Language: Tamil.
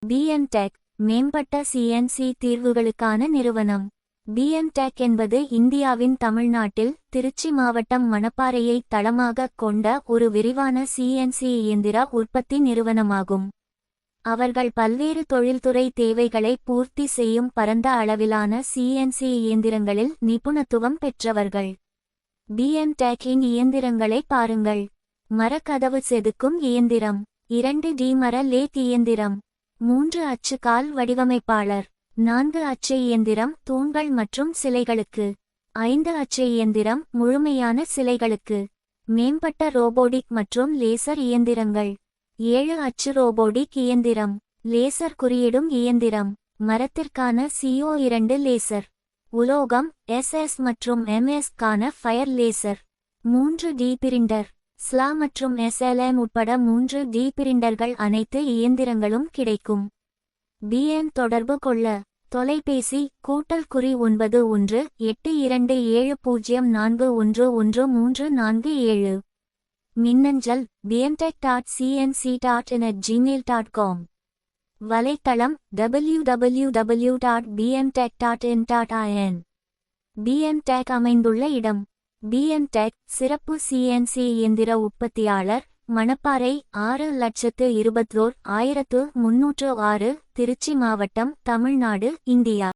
BM-Tech மேம்பட்ட CNC தீர்வுகளுக்கான நிறுவனம். BM-Tech என்பது இந்தியாவின் தமிழ்நாட்டில் திருச்சி மாவட்டம் மணப்பாறையை தளமாகக் கொண்ட ஒரு விரிவான CNC இயந்திர உற்பத்தி நிறுவனமாகும். அவர்கள் பல்வேறு தொழில்துறை தேவைகளை பூர்த்தி செய்யும் பரந்த அளவிலான CNC இயந்திரங்களில் நிபுணத்துவம் பெற்றவர்கள். BM-Tech-இன் இயந்திரங்களை பாருங்கள். மரக்கதவு செதுக்கும் இயந்திரம், 2D மர லேத் இயந்திரம், 3 அச்சு கால் வடிவமைப்பாளர், 4 அச்சு இயந்திரம் தூண்கள் மற்றும் சிலைகளுக்கு, 5 அச்சு இயந்திரம் முழுமையான சிலைகளுக்கு, மேம்பட்ட ரோபோடிக் மற்றும் லேசர் இயந்திரங்கள், 7 அச்சு ரோபோடிக் இயந்திரம், லேசர் குறியிடும் இயந்திரம், மரத்திற்கான CO2 லேசர், உலோகம் SS மற்றும் MS-க்கான fire laser, 3D printer, SLA மற்றும் SLM உட்பட 3D பிரிண்டர்கள். அனைத்து இயந்திரங்களும் கிடைக்கும். BM தொடர்பு கொள்ள தொலைபேசி *8270411347. மின்னஞ்சல் bmtech.cnc.in@gmail.com. வலைத்தளம் www.bmtech.in. BM-Tech அமைந்துள்ள இடம். BM-Tech சிறப்பு CNC இயந்திர உற்பத்தியாளர், மணப்பாறை 6,21,306, திருச்சி மாவட்டம், தமிழ்நாடு, இந்தியா.